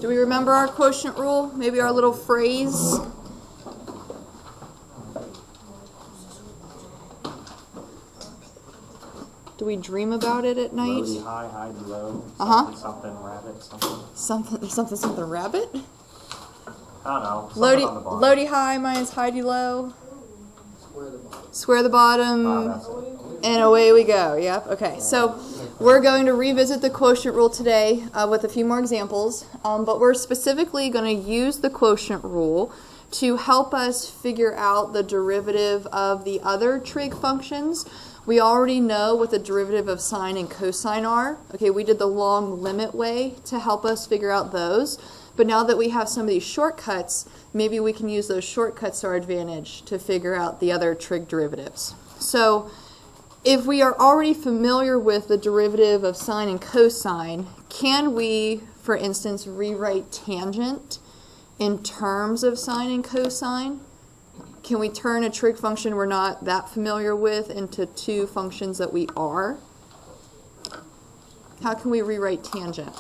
Do we remember our quotient rule? Maybe our little phrase? Do we dream about it at night? Low, high, high, low. Something, rabbit, something. Something, rabbit? I don't know. Low high minus high low. Square the bottom. And away we go. Yep. Okay. So we're going to revisit the quotient rule today with a few more examples. But we're specifically going to use the quotient rule to help us figure out the derivative of the other trig functions. We already know what the derivative of sine and cosine are. Okay, we did the long limit way to help us figure out those. But now that we have some of these shortcuts, maybe we can use those shortcuts to our advantage to figure out the other trig derivatives. So if we are already familiar with the derivative of sine and cosine, can we, for instance, rewrite tangent in terms of sine and cosine? Can we turn a trig function we're not that familiar with into two functions that we are? How can we rewrite tangent?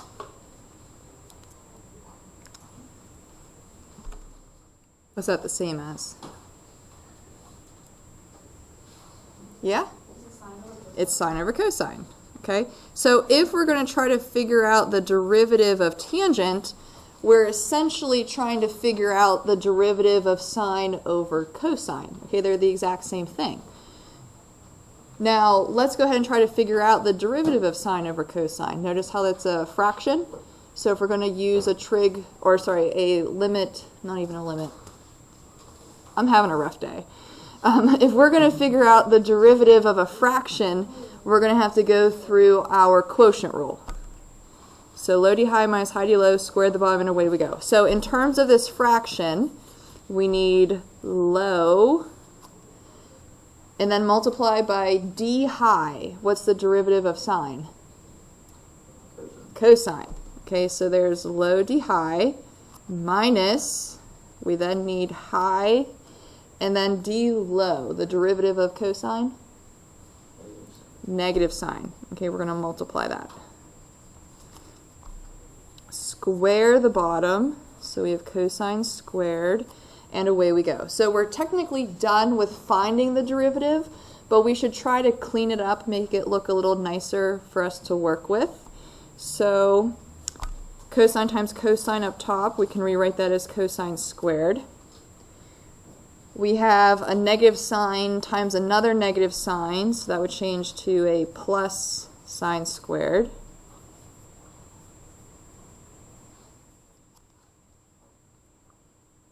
What's that the same as? Yeah? It's sine over cosine. Okay? So if we're going to try to figure out the derivative of tangent, we're essentially trying to figure out the derivative of sine over cosine. Okay, they're the exact same thing. Now, let's go ahead and try to figure out the derivative of sine over cosine. Notice how that's a fraction. So if we're going to use a trig, or sorry, a limit, not even a limit. I'm having a rough day. If we're going to figure out the derivative of a fraction, we're going to have to go through our quotient rule. So low d high minus high d low, square the bottom, and away we go. So in terms of this fraction, we need low, and then multiply by d high. What's the derivative of sine? Cosine. Okay, so there's low d high minus, we then need high, and then d low. The derivative of cosine? Negative sine. Okay, we're going to multiply that. Square the bottom, so we have cosine squared, and away we go. So we're technically done with finding the derivative, but we should try to clean it up, make it look a little nicer for us to work with. So cosine times cosine up top, we can rewrite that as cosine squared. We have a negative sign times another negative sign, so that would change to a plus sine squared.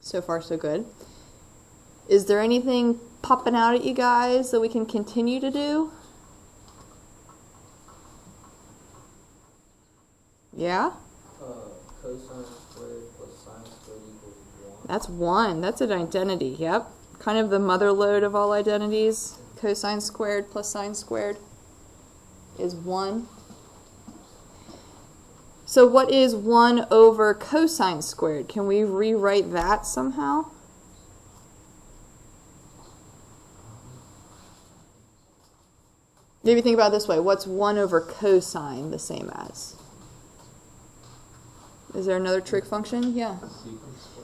So far, so good. Is there anything popping out at you guys that we can continue to do? Yeah? Cosine squared plus sine squared equals 1. That's 1. That's an identity, yep. Kind of the mother lode of all identities. Cosine squared plus sine squared is 1. So what is 1 over cosine squared? Can we rewrite that somehow? Maybe think about it this way. What's 1 over cosine the same as? Is there another trig function? Yeah.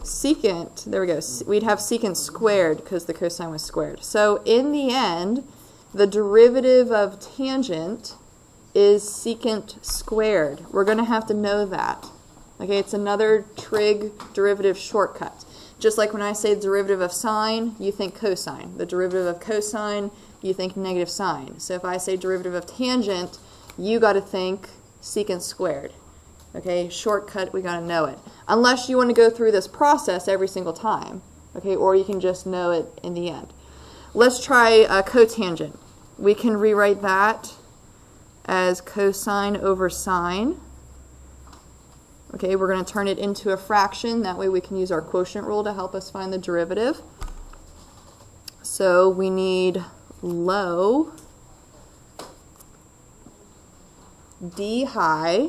Secant. There we go. We'd have secant squared because the cosine was squared. So in the end, the derivative of tangent is secant squared. We're going to have to know that. Okay, it's another trig derivative shortcut. Just like when I say the derivative of sine, you think cosine. The derivative of cosine, you think negative sine. So if I say derivative of tangent, you got to think secant squared. Okay, shortcut, we got to know it. Unless you want to go through this process every single time. Okay, or you can just know it in the end. Let's try cotangent. We can rewrite that as cosine over sine. Okay, we're going to turn it into a fraction. That way we can use our quotient rule to help us find the derivative. So we need low d high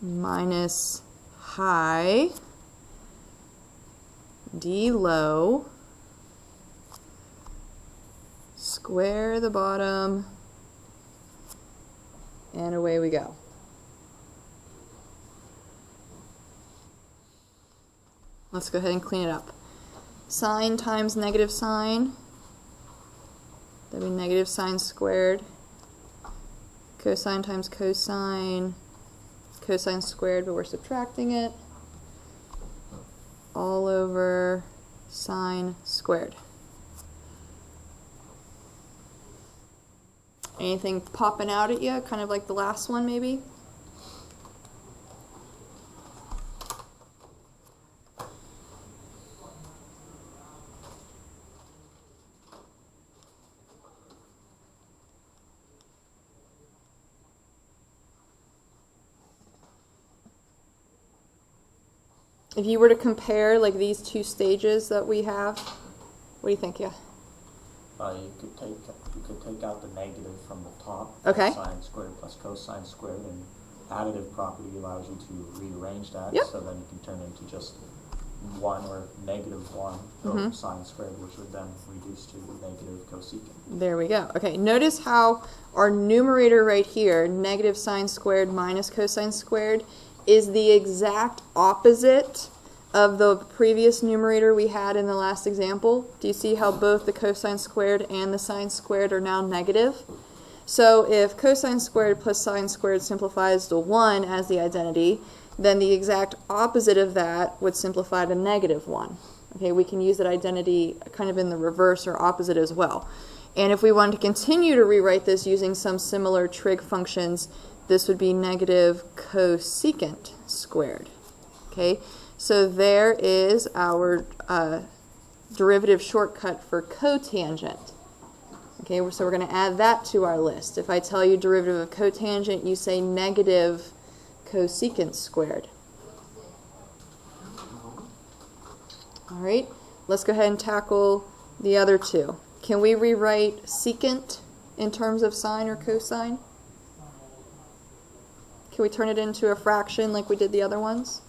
minus high d low, square the bottom, and away we go. Let's go ahead and clean it up. Sine times negative sine, that'd be negative sine squared. Cosine times cosine, cosine squared, but we're subtracting it, all over sine squared. Anything popping out at you, kind of like the last one maybe? If you were to compare like these two stages that we have, what do you think? Yeah. You could take out the negative from the top. Okay. Sine squared plus cosine squared, and additive property allows you to rearrange that. Yep. So then you can turn it into just 1 or negative 1 over sine squared, which would then reduce to negative cosecant. There we go. Okay, notice how our numerator right here, negative sine squared minus cosine squared, is the exact opposite of the previous numerator we had in the last example. Do you see how both the cosine squared and the sine squared are now negative? So if cosine squared plus sine squared simplifies to 1 as the identity, then the exact opposite of that would simplify to negative 1. Okay, we can use that identity kind of in the reverse or opposite as well. And if we wanted to continue to rewrite this using some similar trig functions, this would be negative cosecant squared. Okay, so there is our derivative shortcut for cotangent. Okay, so we're going to add that to our list. If I tell you derivative of cotangent, you say negative cosecant squared. All right, let's go ahead and tackle the other two. Can we rewrite secant in terms of sine or cosine? Can we turn it into a fraction like we did the other ones?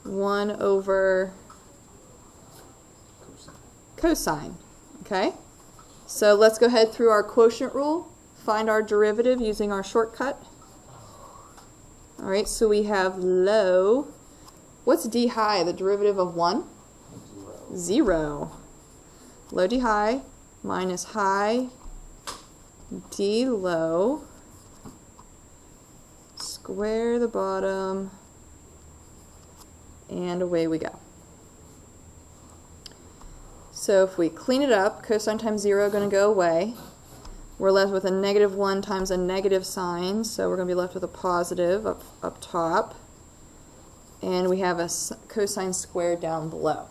1 over cosine. Okay, so let's go ahead through our quotient rule, find our derivative using our shortcut. All right, so we have low. What's d high, the derivative of 1? 0. Low d high minus high d low, square the bottom, and away we go. So if we clean it up, cosine times 0 going to go away. We're left with a negative 1 times a negative sign, so we're going to be left with a positive up top. And we have a cosine squared down below.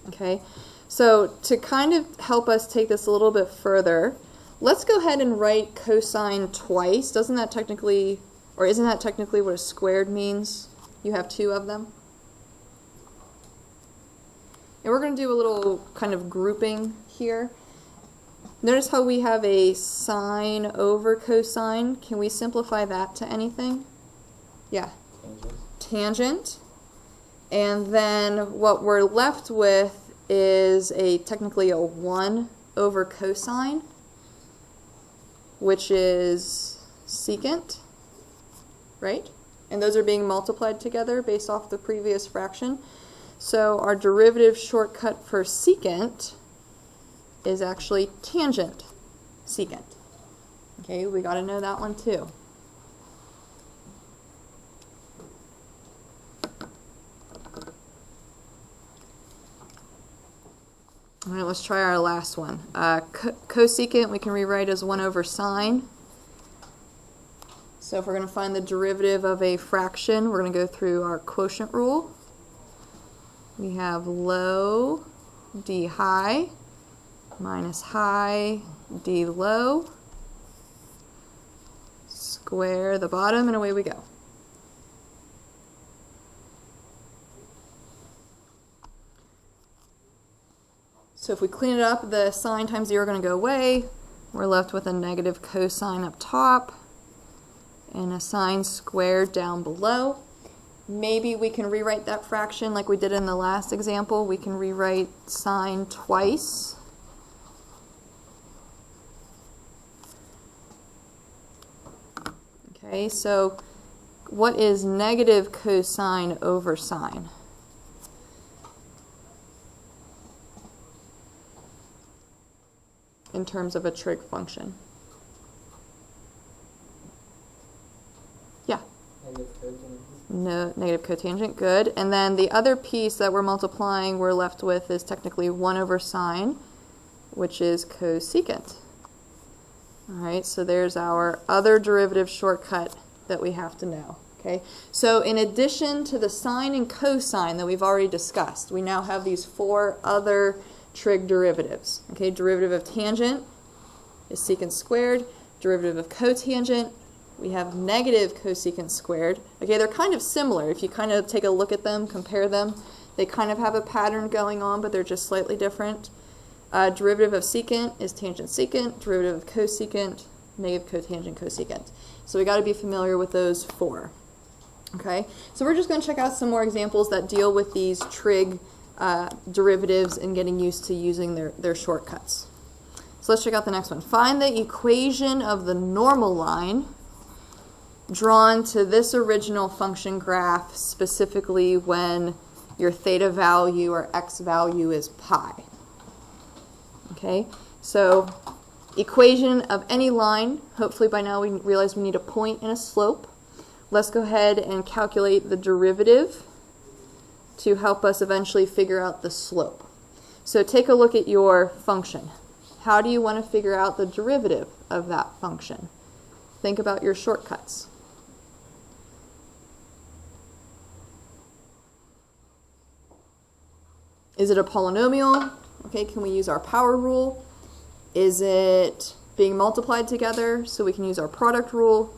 Okay, so to kind of help us take this a little bit further, let's go ahead and write cosine twice. Doesn't that technically, or isn't that technically what a squared means? You have 2 of them. And we're going to do a little kind of grouping here. Notice how we have a sine over cosine. Can we simplify that to anything? Yeah. Tangent. And then what we're left with is technically a 1 over cosine, which is secant, right? And those are being multiplied together based off the previous fraction. So our derivative shortcut for secant is actually tangent secant. Okay, we got to know that one too. All right, let's try our last one. Cosecant we can rewrite as 1 over sine. So if we're going to find the derivative of a fraction, we're going to go through our quotient rule. We have low d high minus high d low, square the bottom, and away we go. So if we clean it up, the sine times 0 are going to go away. We're left with a negative cosine up top and a sine squared down below. Maybe we can rewrite that fraction like we did in the last example. We can rewrite sine twice. Okay, so what is negative cosine over sine? In terms of a trig function. Yeah. Negative cotangent. No, negative cotangent, good. And then the other piece that we're multiplying we're left with is technically 1 over sine, which is cosecant. All right, so there's our other derivative shortcut that we have to know. Okay, so in addition to the sine and cosine that we've already discussed, we now have these 4 other trig derivatives. Okay, derivative of tangent is secant squared. Derivative of cotangent, we have negative cosecant squared. Okay, they're kind of similar. If you kind of take a look at them, compare them, they kind of have a pattern going on, but they're just slightly different. Derivative of secant is tangent secant. Derivative of cosecant, negative cotangent cosecant. So we got to be familiar with those 4. Okay, so we're just going to check out some more examples that deal with these trig derivatives and getting used to using their shortcuts. So let's check out the next one. Find the equation of the normal line drawn to this original function graph, specifically when your theta value or x value is pi. Okay, so equation of any line, hopefully by now we realize we need a point and a slope. Let's go ahead and calculate the derivative to help us eventually figure out the slope. So take a look at your function. How do you want to figure out the derivative of that function? Think about your shortcuts. Is it a polynomial? Okay, can we use our power rule? Is it being multiplied together so we can use our product rule?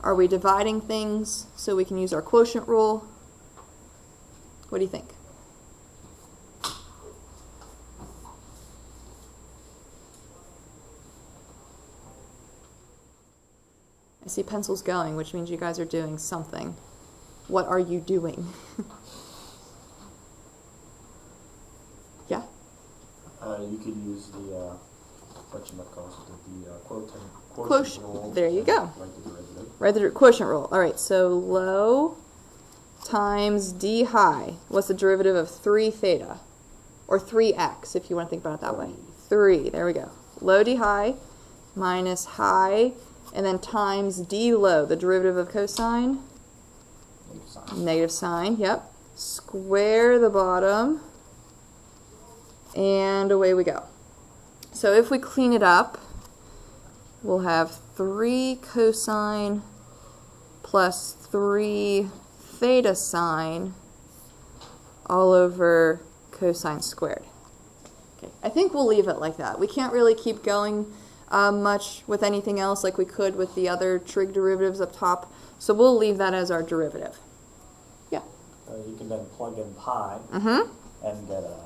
Are we dividing things so we can use our quotient rule? What do you think? I see pencils going, which means you guys are doing something. What are you doing? Yeah? You could use the quotient Quotient. rule. There you go. Write the derivative. Right, the quotient rule. All right, so low times d high. What's the derivative of 3 theta? Or 3x, if you want to think about it that way. 3, there we go. Low d high minus high, and then times d low, the derivative of cosine. Negative sign. Negative sine, yep. Square the bottom, and away we go. So if we clean it up, we'll have 3 cosine plus 3 theta sine all over cosine squared. Okay, I think we'll leave it like that. We can't really keep going much with anything else like we could with the other trig derivatives up top, so we'll leave that as our derivative. Yeah? You can then plug in pi and get a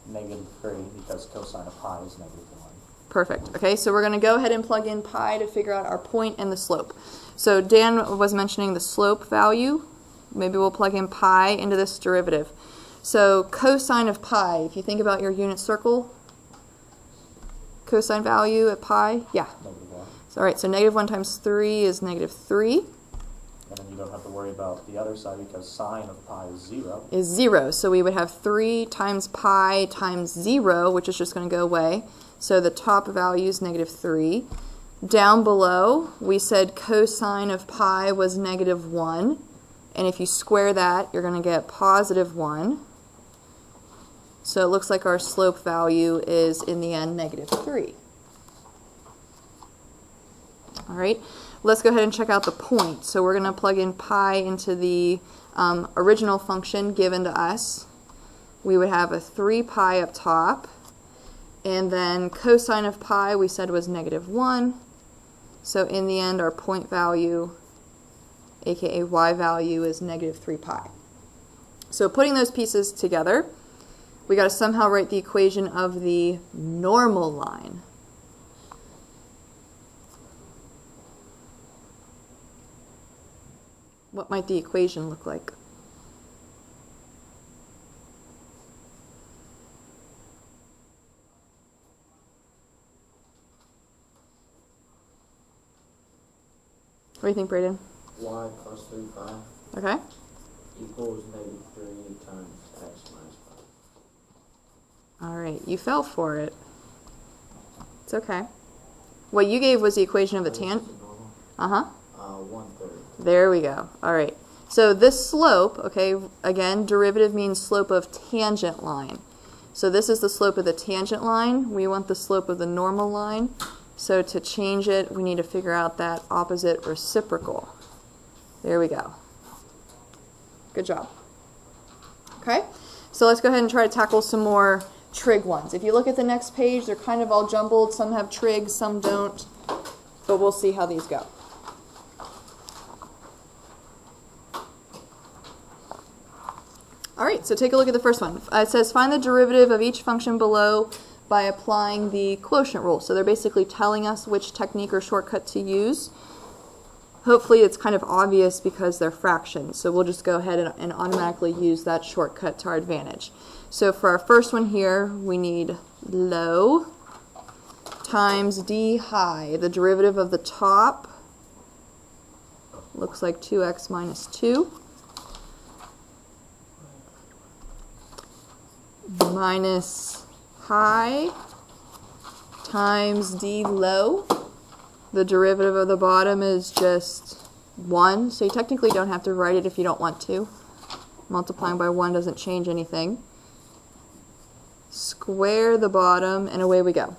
-3 because cosine of pi is -1. Perfect. Okay, so we're going to go ahead and plug in pi to figure out our point and the slope. So Dan was mentioning the slope value. Maybe we'll plug in pi into this derivative. So cosine of pi, if you think about your unit circle, cosine value at pi, yeah. -1. So, all right, so -1 times 3 is -3. And then you don't have to worry about the other side because sine of pi is 0. Is 0. So we would have 3 times pi times 0, which is just going to go away. So the top value is -3. Down below, we said cosine of pi was -1. And if you square that, you're going to get +1. So it looks like our slope value is, in the end, -3. All right, let's go ahead and check out the point. So we're going to plug in pi into the original function given to us. We would have a 3 pi up top. And then cosine of pi we said was -1. So in the end, our point value, aka y value, is -3 pi. So putting those pieces together, we got to somehow write the equation of the normal line. What might the equation look like? do you think, Braden? Y plus 3 pi Okay. equals -3 times x minus 5. All right, you fell for it. It's okay. What you gave was the equation of a tangent. Uh-huh. 1/3. There we go. All right. So this slope, okay, again, derivative means slope of tangent line. So this is the slope of the tangent line. We want the slope of the normal line. So to change it, we need to figure out that opposite reciprocal. There we go. Good job. Okay, so let's go ahead and try to tackle some more trig ones. If you look at the next page, they're kind of all jumbled. Some have trig, some don't. But we'll see how these go. All right, so take a look at the first one. It says find the derivative of each function below by applying the quotient rule. So they're basically telling us which technique or shortcut to use. Hopefully it's kind of obvious because they're fractions. So we'll just go ahead and automatically use that shortcut to our advantage. So for our first one here, we need low times d high. The derivative of the top looks like 2x minus 2. Minus high times d low. The derivative of the bottom is just 1, so you technically don't have to write it if you don't want to. Multiplying by 1 doesn't change anything. Square the bottom, and away we go.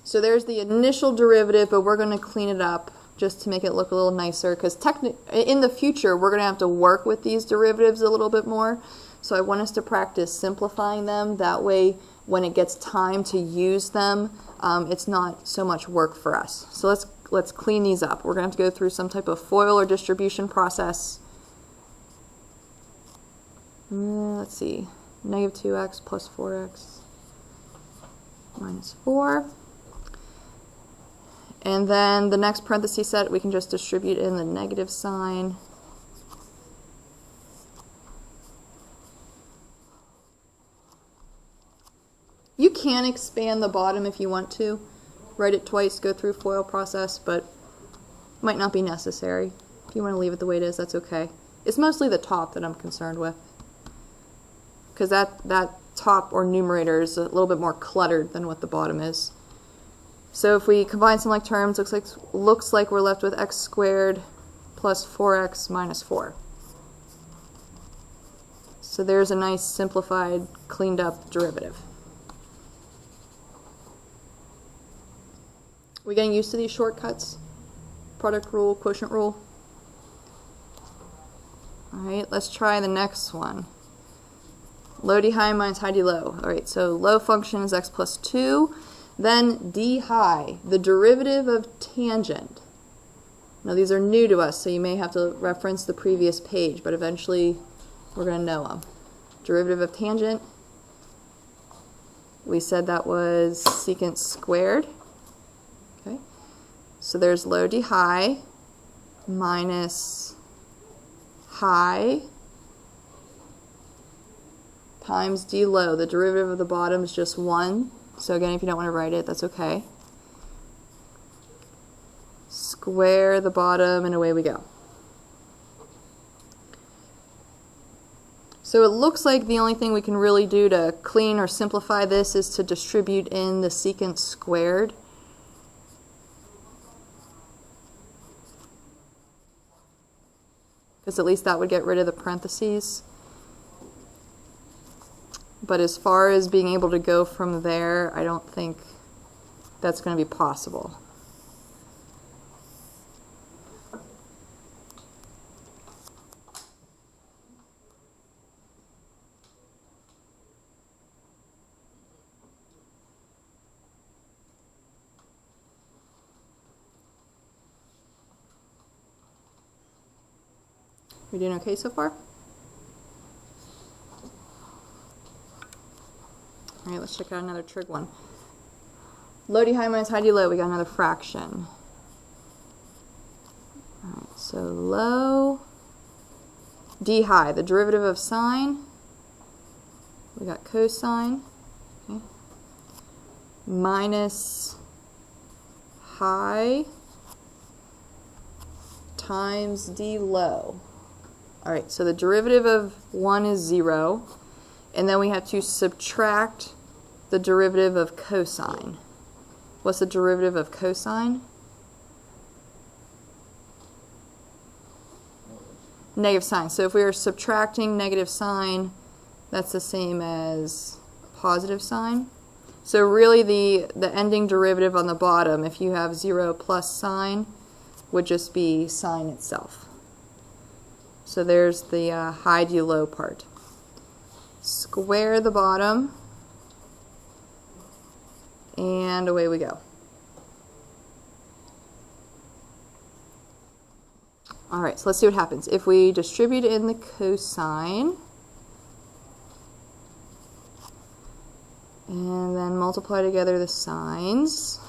So there's the initial derivative, but we're going to clean it up just to make it look a little nicer, because in the future we're going to have to work with these derivatives a little bit more. So I want us to practice simplifying them. That way when it gets time to use them, it's not so much work for us. So let's clean these up. We're going to have to go through some type of FOIL or distribution process. Let's see, negative 2x plus 4x minus 4. And then the next parenthesis set, we can just distribute in the negative sign. You can expand the bottom if you want to. Write it twice, go through FOIL process, but might not be necessary. If you want to leave it the way it is, that's okay. It's mostly the top that I'm concerned with, because that top or numerator is a little bit more cluttered than what the bottom is. So if we combine some like terms, looks like we're left with x squared plus 4x minus 4. So there's a nice simplified, cleaned up derivative. We getting used to these shortcuts? Product rule, quotient rule? Alright, let's try the next one. Low d high minus high d low. Alright, so low function is x plus 2. Then d high, the derivative of tangent. Now these are new to us, so you may have to reference the previous page, but eventually we're going to know them. Derivative of tangent, we said that was secant squared. Okay, so there's low d high minus high times d low. The derivative of the bottom is just 1. So again, if you don't want to write it, that's okay. Square the bottom, and away we go. So it looks like the only thing we can really do to clean or simplify this is to distribute in the secant squared. Because at least that would get rid of the parentheses. But as far as being able to go from there, I don't think that's going to be possible. We doing okay so far? All right, let's check out another trig one. Low d high minus high d low, we got another fraction. All right, so low d high, the derivative of sine, we got cosine, okay, minus high times d low. All right, so the derivative of 1 is 0, and then we have to subtract the derivative of cosine. What's the derivative of cosine? Negative sign. So if we are subtracting negative sign, that's the same as positive sign. So really the ending derivative on the bottom, if you have 0 plus sine, would just be sine itself. So there's the high d low part. Square the bottom, and away we go. All right, so let's see what happens. If we distribute in the cosine, and then multiply together the sines,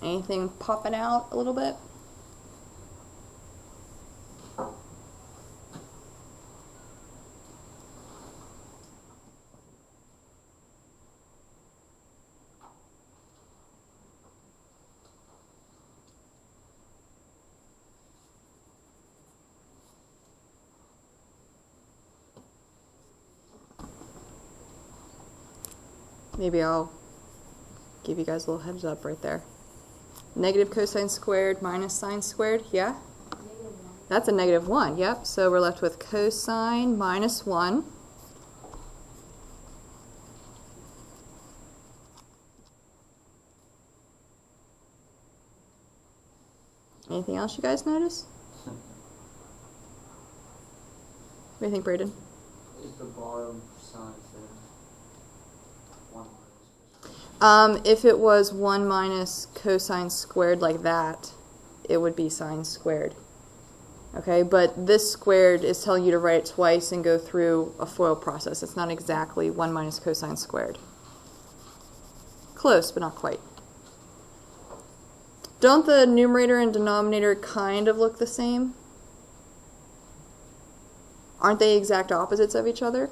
anything popping out a little bit? Maybe I'll give you guys a little heads up right there. Negative cosine squared minus sine squared, yeah? That's a negative 1, yep. So we're left with cosine minus 1. Anything else you guys notice? What do you think, Braden? Is the bottom sign there? If it was 1 minus cosine squared like that, it would be sine squared. Okay, but this squared is telling you to write it twice and go through a FOIL process. It's not exactly 1 minus cosine squared. Close, but not quite. Don't the numerator and denominator kind of look the same? Aren't they exact opposites of each other?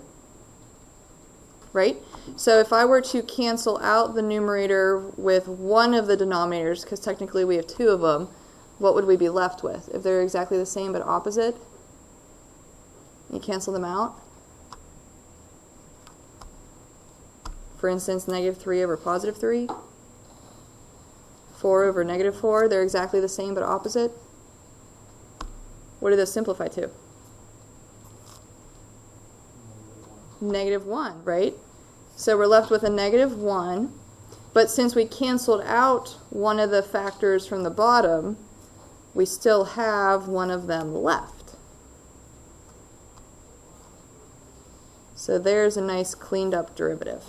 Right? So if I were to cancel out the numerator with one of the denominators, because technically we have 2 of them, what would we be left with? If they're exactly the same but opposite, you cancel them out. For instance, negative 3 over positive 3, 4 over negative 4, they're exactly the same but opposite. What do those simplify to? Negative 1, right? So we're left with a negative 1, but since we canceled out one of the factors from the bottom, we still have one of them left. So there's a nice cleaned up derivative.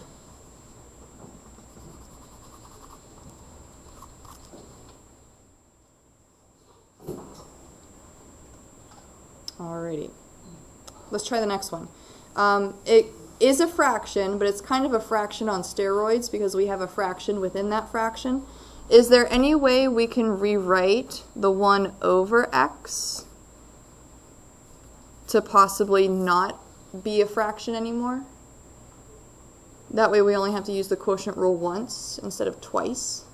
Alrighty. Let's try the next one. It is a fraction, but it's kind of a fraction on steroids because we have a fraction within that fraction. Is there any way we can rewrite the 1 over x to possibly not be a fraction anymore? That way we only have to use the quotient rule once instead of twice.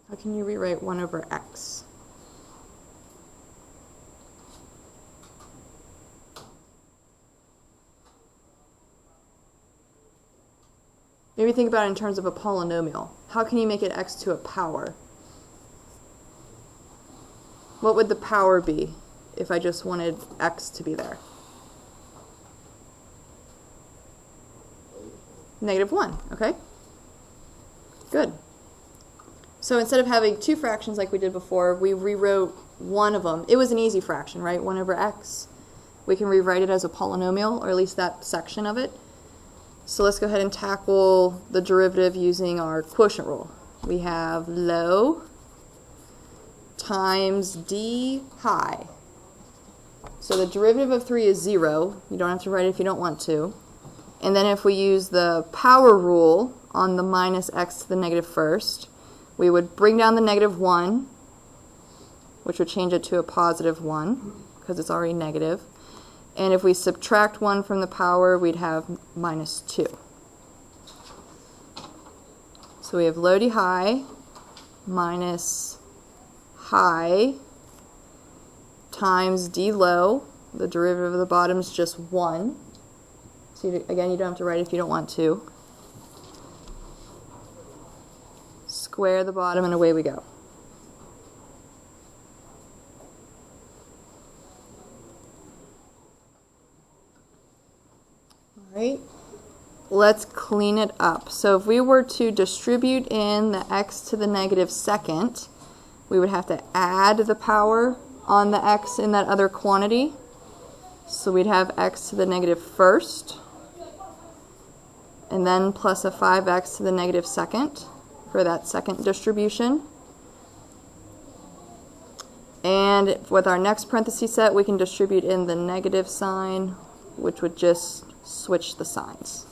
How can you rewrite 1 over x? Maybe think about it in terms of a polynomial. How can you make it x to a power? What would the power be if I just wanted x to be there? Negative 1, okay? Good. So instead of having 2 fractions like we did before, we rewrote one of them. It was an easy fraction, right? 1 over x. We can rewrite it as a polynomial, or at least that section of it. So let's go ahead and tackle the derivative using our quotient rule. We have low times d high. So the derivative of 3 is 0. You don't have to write it if you don't want to. And then if we use the power rule on the minus x to the negative first, we would bring down the negative 1, which would change it to a positive 1, because it's already negative. And if we subtract 1 from the power, we'd have minus 2. So we have low d high minus high times d low. The derivative of the bottom is just 1. So again, you don't have to write it if you don't want to. Square the bottom, and away we go. All right. Let's clean it up. So if we were to distribute in the x to the negative second, we would have to add the power on the x in that other quantity. So we'd have x to the negative first, and then plus a 5x to the negative second for that second distribution. And with our next parenthesis set, we can distribute in the negative sign, which would just switch the signs.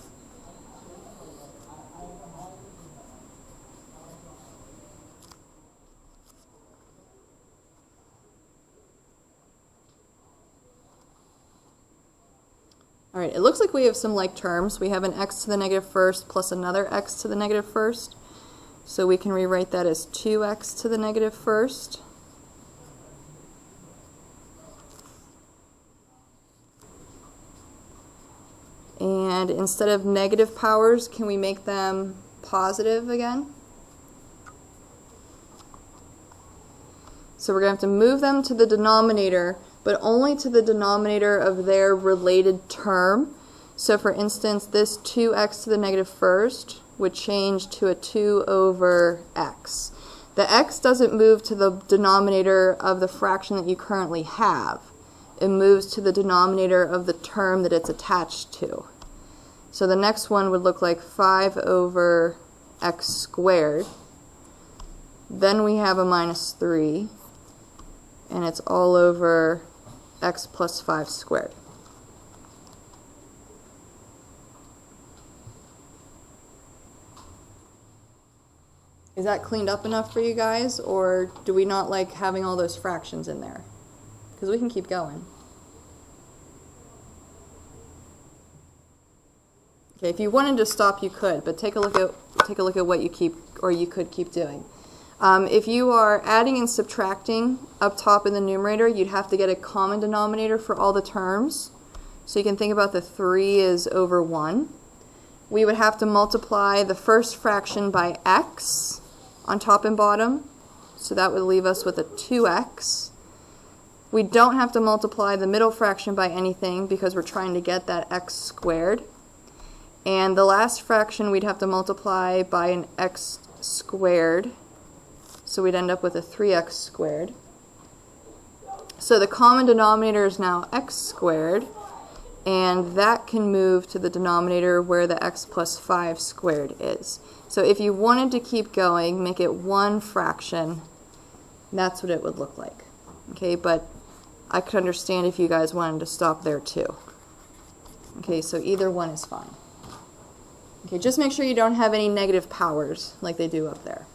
All right, it looks like we have some like terms. We have an x to the negative first plus another x to the negative first. So we can rewrite that as 2x to the negative first. And instead of negative powers, can we make them positive again? So we're going to have to move them to the denominator, but only to the denominator of their related term. So for instance, this 2x to the negative first would change to a 2 over x. The x doesn't move to the denominator of the fraction that you currently have. It moves to the denominator of the term that it's attached to. So the next one would look like 5 over x squared. Then we have a minus 3, and it's all over x plus 5 squared. Is that cleaned up enough for you guys, or do we not like having all those fractions in there? Because we can keep going. Okay, if you wanted to stop, you could, but take a look at what you could keep doing. If you are adding and subtracting up top in the numerator, you'd have to get a common denominator for all the terms. So you can think about the 3 is over 1. We would have to multiply the first fraction by x on top and bottom. So that would leave us with a 2x. We don't have to multiply the middle fraction by anything because we're trying to get that x squared. And the last fraction we'd have to multiply by an x squared. So we'd end up with a 3x squared. So the common denominator is now x squared, and that can move to the denominator where the x plus 5 squared is. So if you wanted to keep going, make it one fraction, that's what it would look like. Okay, but I could understand if you guys wanted to stop there too. Okay, so either one is fine. Okay, just make sure you don't have any negative powers like they do up there.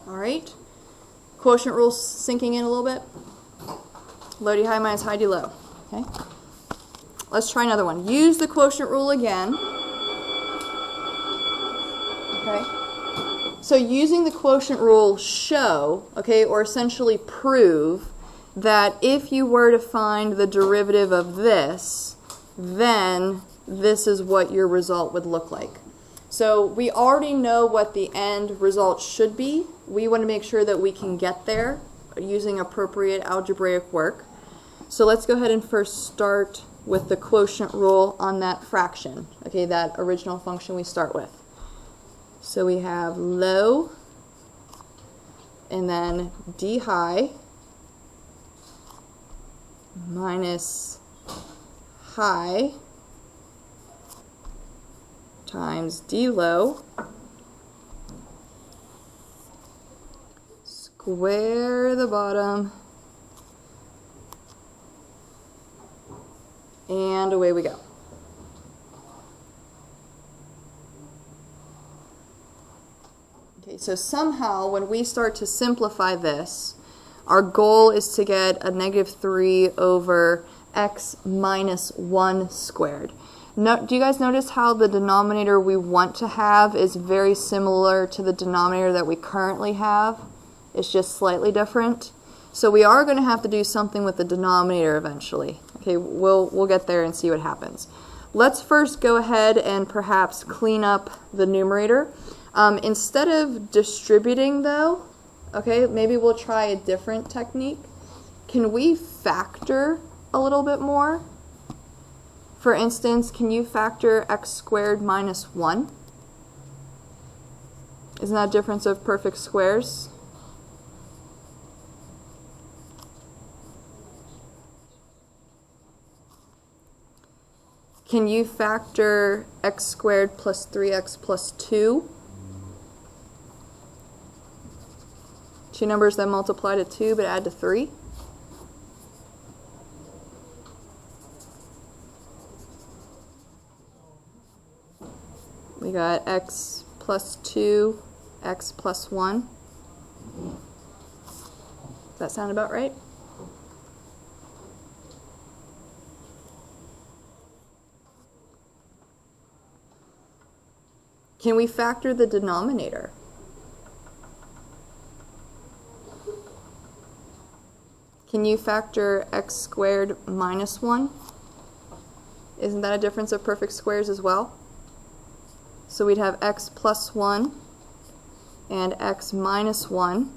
All right, quotient rule sinking in a little bit. Low d high minus high d low. Okay, let's try another one. Use the quotient rule again. Okay, so using the quotient rule show, okay, or essentially prove that if you were to find the derivative of this, then this is what your result would look like. So we already know what the end result should be. We want to make sure that we can get there using appropriate algebraic work. So let's go ahead and first start with the quotient rule on that fraction, okay, that original function we start with. So we have low and then d high minus high times d low square the bottom and away we go. Okay, so somehow when we start to simplify this, our goal is to get a -3 over x minus 1 squared. No, do you guys notice how the denominator we want to have is very similar to the denominator that we currently have? It's just slightly different. So we are going to have to do something with the denominator eventually. Okay, we'll get there and see what happens. Let's first go ahead and perhaps clean up the numerator. Instead of distributing though, okay, maybe we'll try a different technique. Can we factor a little bit more? For instance, can you factor x squared minus 1? Isn't that a difference of perfect squares? Can you factor x squared plus 3x plus 2? Two numbers that multiply to 2 but add to 3? We got x plus 2, x plus 1. Does that sound about right? Can we factor the denominator? Can you factor x squared minus 1? Isn't that a difference of perfect squares as well? So we'd have x plus 1 and x minus 1.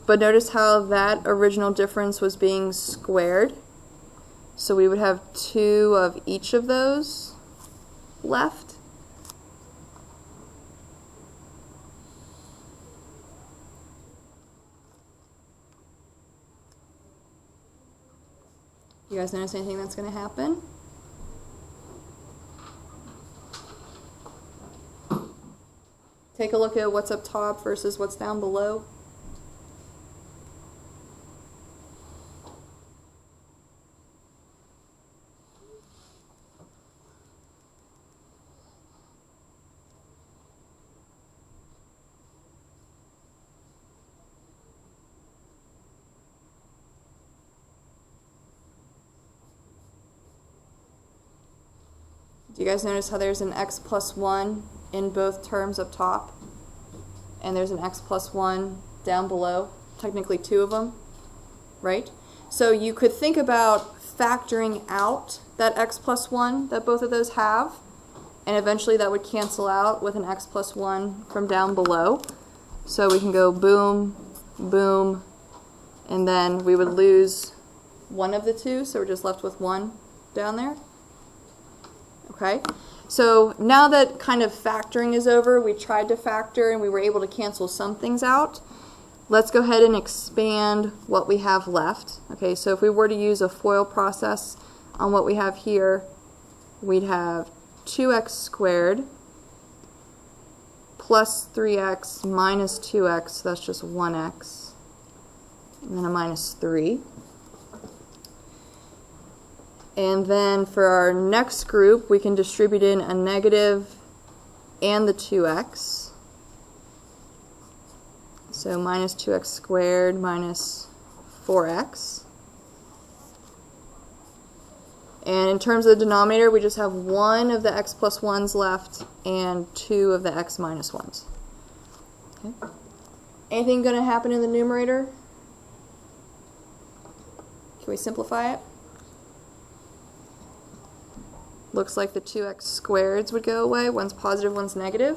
But notice how that original difference was being squared. So we would have 2 of each of those left. You guys notice anything that's going to happen? Take a look at what's up top versus what's down below. Do you guys notice how there's an x plus 1 in both terms up top? And there's an x plus 1 down below, technically 2 of them, right? So you could think about factoring out that x plus 1 that both of those have, and eventually that would cancel out with an x plus 1 from down below. So we can go boom, boom, and then we would lose one of the two, so we're just left with 1 down there. Okay, so now that kind of factoring is over, we tried to factor and we were able to cancel some things out. Let's go ahead and expand what we have left. Okay, so if we were to use a FOIL process on what we have here, we'd have 2x squared plus 3x minus 2x, so that's just 1x, and then a minus 3. And then for our next group, we can distribute in a negative and the 2x. So minus 2x squared minus 4x. And in terms of the denominator, we just have 1 of the x plus 1s left and 2 of the x minus 1s. Okay. Anything going to happen in the numerator? Can we simplify it? Looks like the 2x squareds would go away. One's positive, one's negative.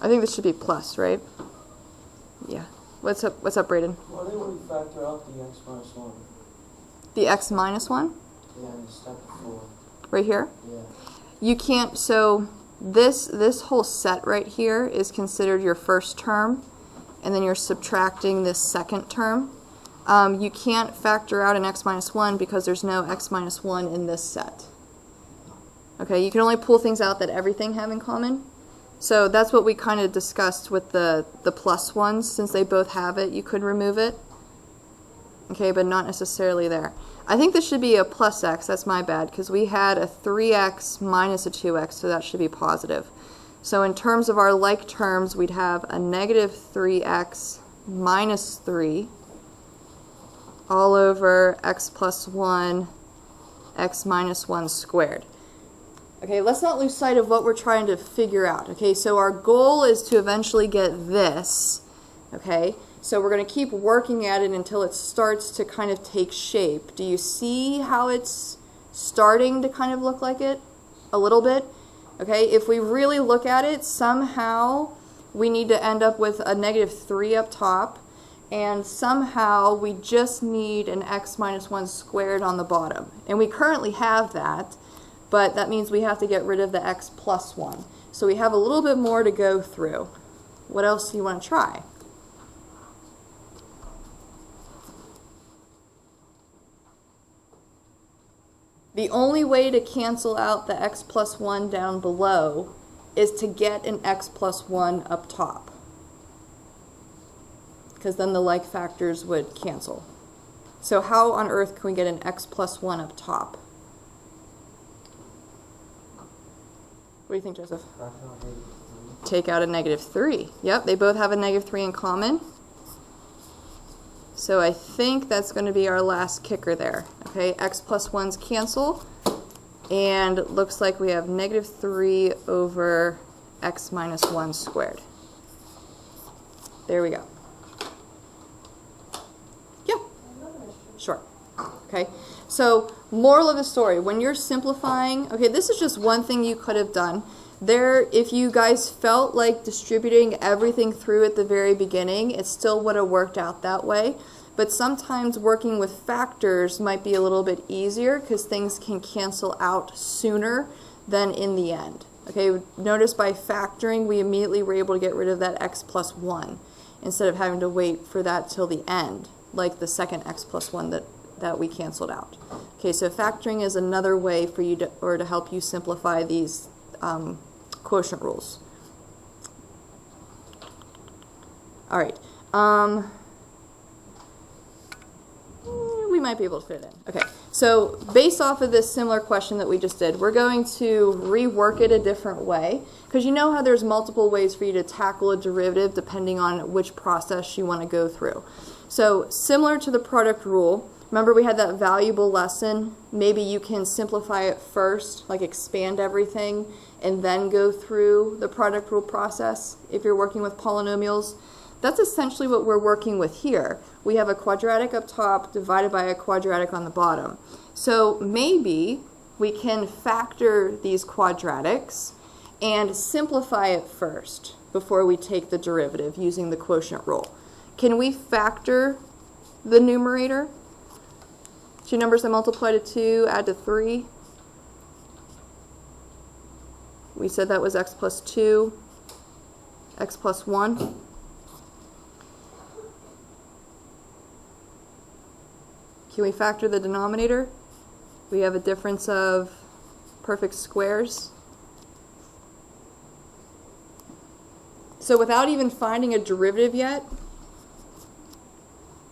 I think this should be plus, right? Yeah. What's up, Braden? Why don't we factor out the x minus 1? The x minus 1? Yeah, in step 4. Right here? Yeah. You can't, so this whole set right here is considered your first term, and then you're subtracting this second term. You can't factor out an x minus 1 because there's no x minus 1 in this set. Okay. Okay, you can only pull things out that everything have in common. So that's what we kind of discussed with the plus ones. Since they both have it, you could remove it. Okay, but not necessarily there. I think this should be a plus x. That's my bad, because we had a 3x minus a 2x, so that should be positive. So in terms of our like terms, we'd have a negative 3x minus 3 all over x plus 1, x minus 1 squared. Okay, let's not lose sight of what we're trying to figure out. Okay, so our goal is to eventually get this. Okay, so we're going to keep working at it until it starts to kind of take shape. Do you see how it's starting to kind of look like it? A little bit? Okay, if we really look at it, somehow we need to end up with a negative 3 up top, and somehow we just need an x minus 1 squared on the bottom. And we currently have that, but that means we have to get rid of the x plus 1. So we have a little bit more to go through. What else do you want to try? The only way to cancel out the x plus 1 down below is to get an x plus 1 up top, because then the like factors would cancel. So how on earth can we get an x plus 1 up top? What do you think, Joseph? Take out a negative 3. Yep, they both have a negative 3 in common. So I think that's going to be our last kicker there. Okay, x plus 1's cancel, and it looks like we have negative 3 over x minus 1 squared. There we go. Yeah, sure. Okay, so moral of the story, when you're simplifying, okay, this is just one thing you could have done. There, if you guys felt like distributing everything through at the very beginning, it still would have worked out that way. But sometimes working with factors might be a little bit easier because things can cancel out sooner than in the end. Okay, notice by factoring, we immediately were able to get rid of that x plus 1 instead of having to wait for that till the end, like the second x plus 1 that we canceled out. Okay, so factoring is another way for you to, or to help you simplify these quotient rules. All right. We might be able to fit it in. Okay, so based off of this similar question that we just did, we're going to rework it a different way, because you know how there's multiple ways for you to tackle a derivative depending on which process you want to go through. So similar to the product rule, remember we had that valuable lesson, maybe you can simplify it first, like expand everything, and then go through the product rule process if you're working with polynomials. That's essentially what we're working with here. We have a quadratic up top divided by a quadratic on the bottom. So maybe we can factor these quadratics and simplify it first before we take the derivative using the quotient rule. Can we factor the numerator? Two numbers that multiply to 2 add to 3. We said that was x plus 2, x plus 1. Can we factor the denominator? We have a difference of perfect squares. So without even finding a derivative yet,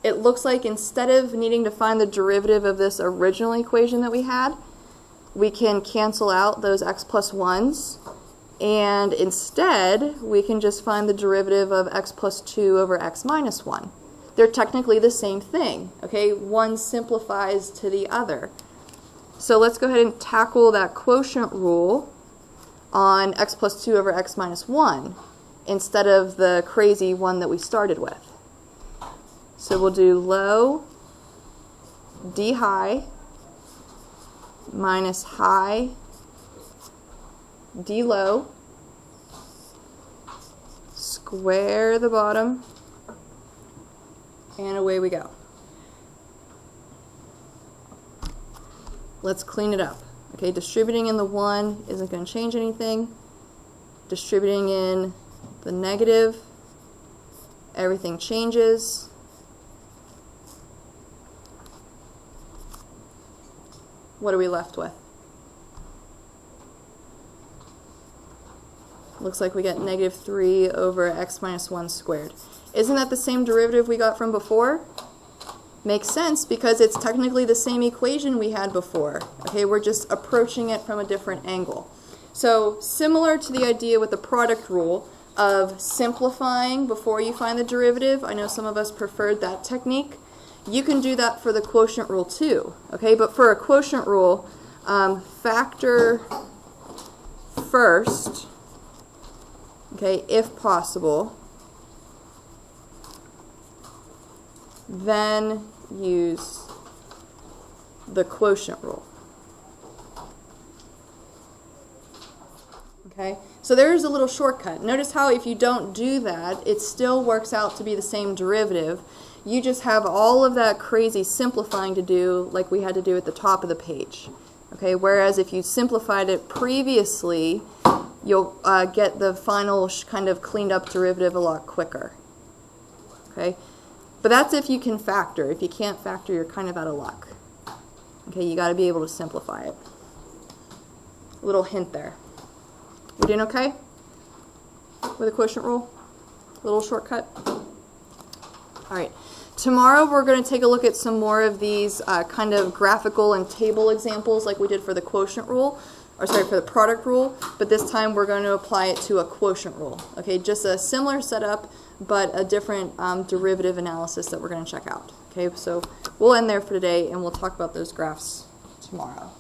it looks like instead of needing to find the derivative of this original equation that we had, we can cancel out those x plus 1's, and instead we can just find the derivative of x plus 2 over x minus 1. They're technically the same thing, okay? One simplifies to the other. So let's go ahead and tackle that quotient rule on x plus 2 over x minus 1 instead of the crazy one that we started with. So we'll do low d high minus high d low, square the bottom, and away we go. Let's clean it up. Okay, distributing in the 1 isn't going to change anything. Distributing in the negative, everything changes. What are we left with? looks like we get negative 3 over x minus 1 squared. Isn't that the same derivative we got from before? Makes sense because it's technically the same equation we had before. Okay, we're just approaching it from a different angle. So similar to the idea with the product rule of simplifying before you find the derivative, I know some of us preferred that technique. You can do that for the quotient rule too. Okay, but for a quotient rule, factor first, okay, if possible, then use the quotient rule. Okay, so there's a little shortcut. Notice how if you don't do that, it still works out to be the same derivative. You just have all of that crazy simplifying to do like we had to do at the top of the page. Okay, whereas if you simplified it previously, you'll get the final kind of cleaned up derivative a lot quicker. Okay, but that's if you can factor. If you can't factor, you're kind of out of luck. Okay, you got to be able to simplify it. A little hint there. We doing okay with the quotient rule? A little shortcut? All right. Tomorrow we're going to take a look at some more of these kind of graphical and table examples like we did for the quotient rule, or sorry, for the product rule, but this time we're going to apply it to a quotient rule. Okay, just a similar setup, but a different derivative analysis that we're going to check out. Okay, so we'll end there for today and we'll talk about those graphs tomorrow.